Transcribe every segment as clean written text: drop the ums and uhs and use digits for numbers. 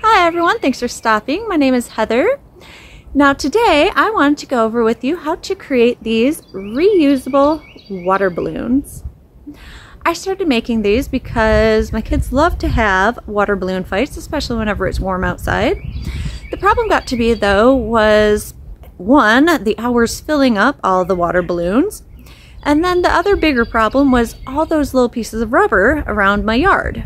Hi everyone, thanks for stopping. My name is Heather. Now today I wanted to go over with you how to create these reusable water balloons. I started making these because my kids love to have water balloon fights, especially whenever it's warm outside. The problem got to be though was one, the hours filling up all the water balloons, and then the other bigger problem was all those little pieces of rubber around my yard.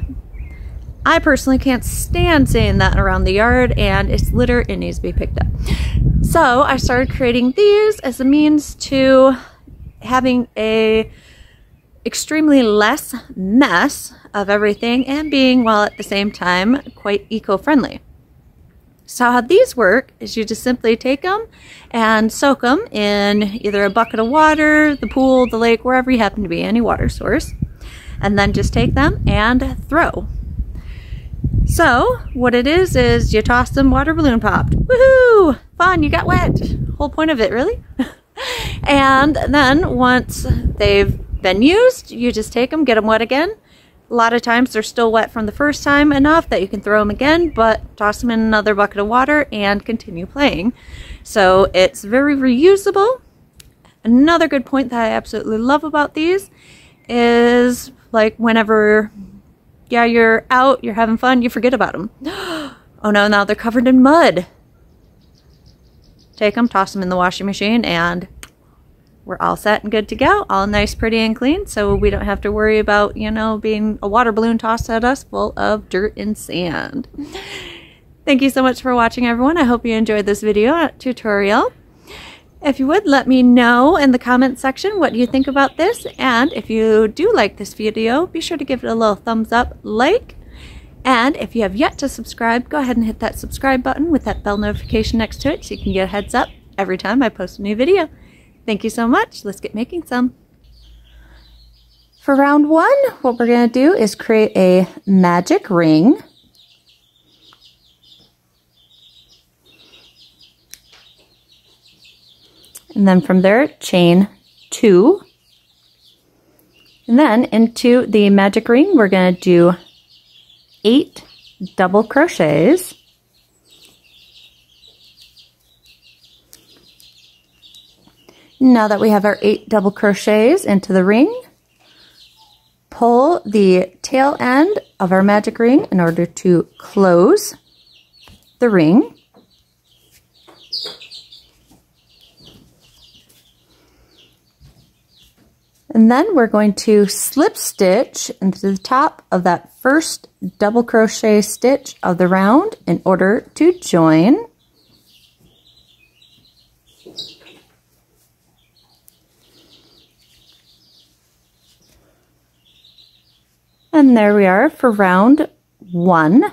I personally can't stand seeing that around the yard, and it's litter, it needs to be picked up. So I started creating these as a means to having a extremely less mess of everything and being, while at the same time, quite eco-friendly. So how these work is you just simply take them and soak them in either a bucket of water, the pool, the lake, wherever you happen to be, any water source, and then just take them and throw. So what it is you toss them, water balloon popped. Woohoo! Fun, you got wet. Whole point of it, really. And then once they've been used, you just take them, get them wet again. A lot of times they're still wet from the first time enough that you can throw them again, but toss them in another bucket of water and continue playing. So it's very reusable. Another good point that I absolutely love about these is like whenever you're out, you're having fun, you forget about them. Oh no, now they're covered in mud. Take them, toss them in the washing machine, and we're all set and good to go. All nice, pretty, and clean, so we don't have to worry about, you know, being a water balloon tossed at us full of dirt and sand. Thank you so much for watching, everyone. I hope you enjoyed this video tutorial. If you would, let me know in the comment section what you think about this, and if you do like this video, be sure to give it a little thumbs up, like, and if you have yet to subscribe, go ahead and hit that subscribe button with that bell notification next to it so you can get a heads up every time I post a new video. Thank you so much. Let's get making some. For round one, what we're going to do is create a magic ring. And then from there, chain 2. And then into the magic ring, we're going to do 8 double crochets. Now that we have our 8 double crochets into the ring, pull the tail end of our magic ring in order to close the ring. And then we're going to slip stitch into the top of that first double crochet stitch of the round in order to join. And there we are for round 1.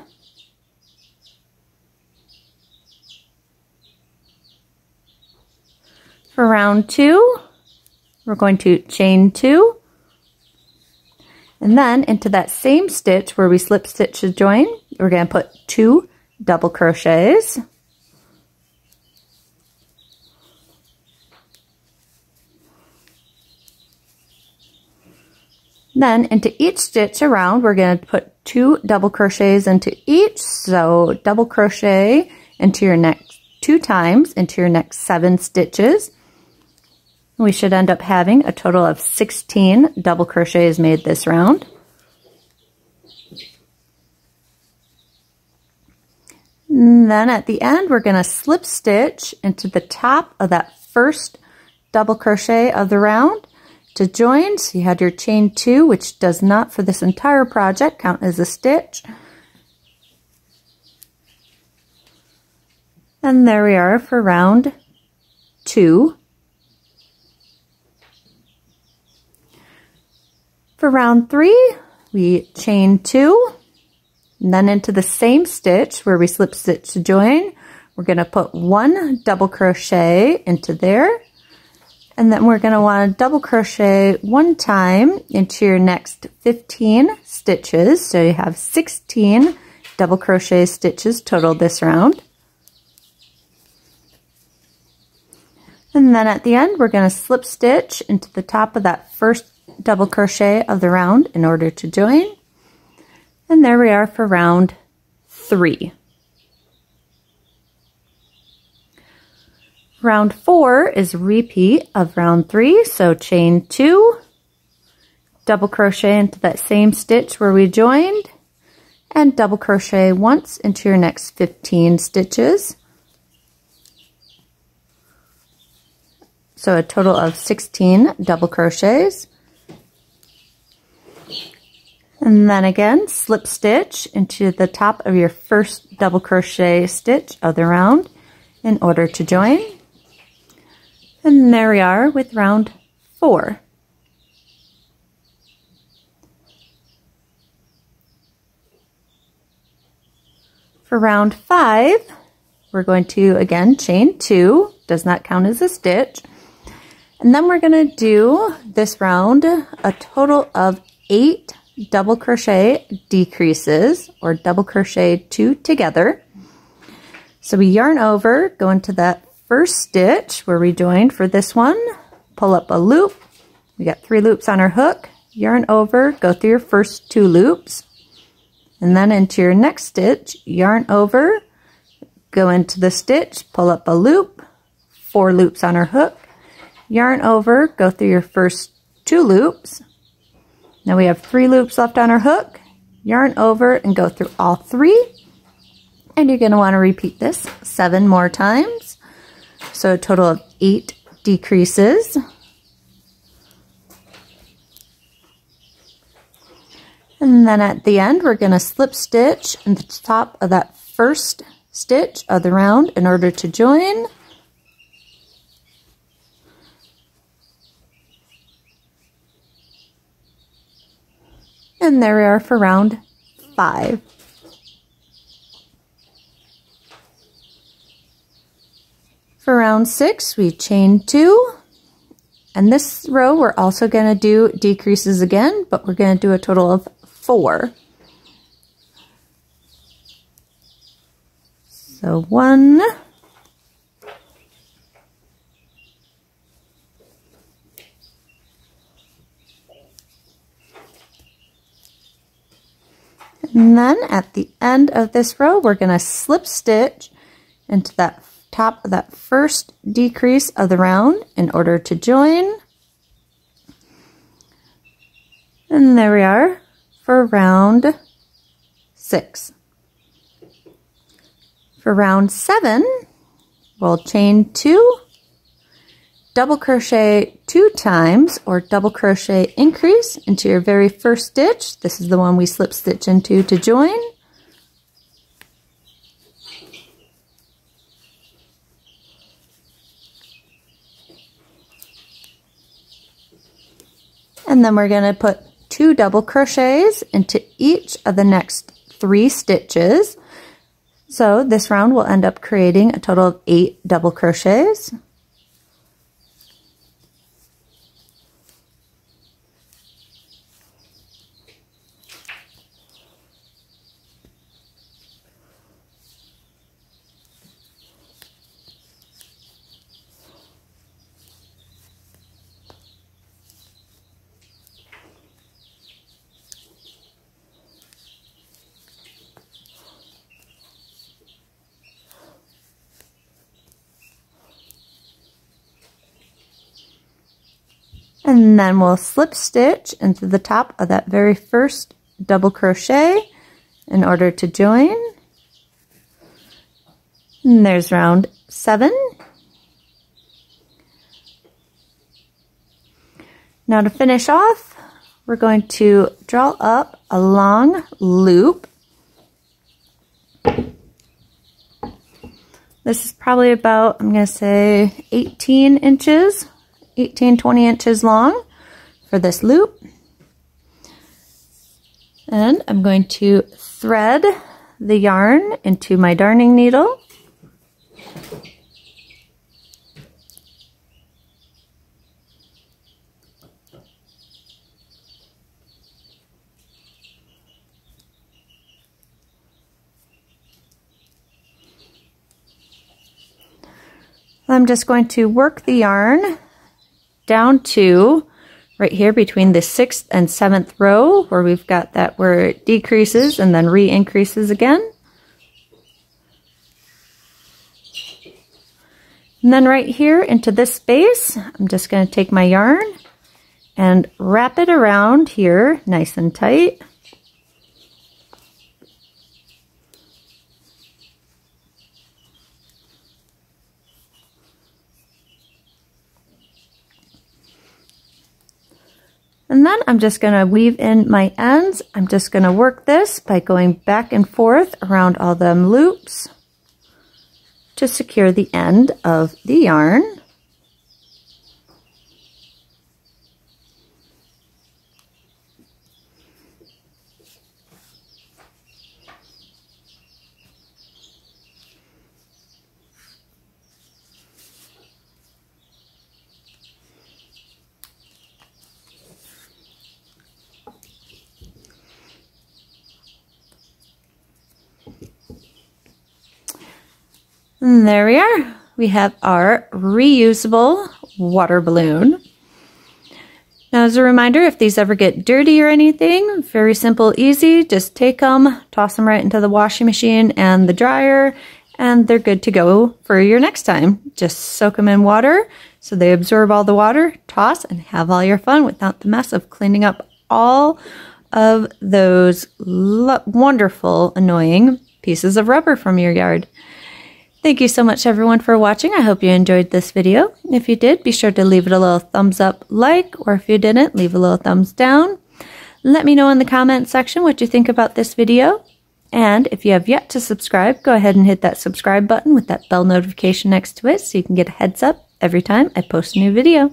For round 2, we're going to chain 2, and then into that same stitch where we slip stitch to join, we're going to put 2 double crochets. Then into each stitch around, we're going to put 2 double crochets into each, so double crochet into your next 2 times into your next 7 stitches. We should end up having a total of 16 double crochets made this round. And then at the end, we're going to slip stitch into the top of that first double crochet of the round to join. So you had your chain 2, which does not, for this entire project, count as a stitch. And there we are for round 2. For round 3, we chain 2, and then into the same stitch where we slip stitch to join, we're going to put 1 double crochet into there, and then we're going to want to double crochet 1 time into your next 15 stitches, so you have 16 double crochet stitches total this round. And then at the end, we're going to slip stitch into the top of that first double crochet of the round in order to join. And there we are for round 3. Round 4 is a repeat of round 3, so chain 2, double crochet into that same stitch where we joined, and double crochet once into your next 15 stitches. So a total of 16 double crochets. And then again, slip stitch into the top of your first double crochet stitch of the round in order to join. And there we are with round 4. For round 5, we're going to again chain 2, does not count as a stitch. And then we're going to do this round a total of 8 double crochet decreases, or double crochet 2 together. So we yarn over, go into that first stitch where we joined for this one, pull up a loop. We got 3 loops on our hook, yarn over, go through your first 2 loops, and then into your next stitch, yarn over, go into the stitch, pull up a loop, 4 loops on our hook, yarn over, go through your first 2 loops. Now we have 3 loops left on our hook, yarn over and go through all 3. And you're going to want to repeat this 7 more times. So a total of 8 decreases. And then at the end, we're going to slip stitch in the top of that first stitch of the round in order to join. And there we are for round 5. For round 6, we chain 2. And this row, we're also going to do decreases again, but we're going to do a total of 4. So 1, and then at the end of this row, we're going to slip stitch into that top of that first decrease of the round in order to join. And there we are for round 6. For round 7, we'll chain 2, double crochet 2 times, or double crochet increase into your very first stitch. This is the one we slip stitch into to join. And then we're going to put 2 double crochets into each of the next 3 stitches. So this round will end up creating a total of 8 double crochets. And then we'll slip stitch into the top of that very first double crochet in order to join. And there's round 7. Now to finish off, we're going to draw up a long loop. This is probably about, I'm going to say 18 inches. 18-20 inches long for this loop. And I'm going to thread the yarn into my darning needle. I'm just going to work the yarn down to right here between the 6th and 7th row where we've got that where it decreases and then re-increases again. And then right here into this space, I'm just going to take my yarn and wrap it around here nice and tight. And then I'm just going to weave in my ends. I'm just going to work this by going back and forth around all them loops to secure the end of the yarn. And there we are. We have our reusable water balloon. Now, as a reminder, if these ever get dirty or anything, very simple, easy. Just take them, toss them right into the washing machine and the dryer, and they're good to go for your next time. Just soak them in water so they absorb all the water, toss, and have all your fun without the mess of cleaning up all of those wonderful, annoying pieces of rubber from your yard. Thank you so much, everyone, for watching. I hope you enjoyed this video. If you did, be sure to leave it a little thumbs up like, or if you didn't, leave a little thumbs down. Let me know in the comment section what you think about this video. And if you have yet to subscribe, go ahead and hit that subscribe button with that bell notification next to it so you can get a heads up every time I post a new video.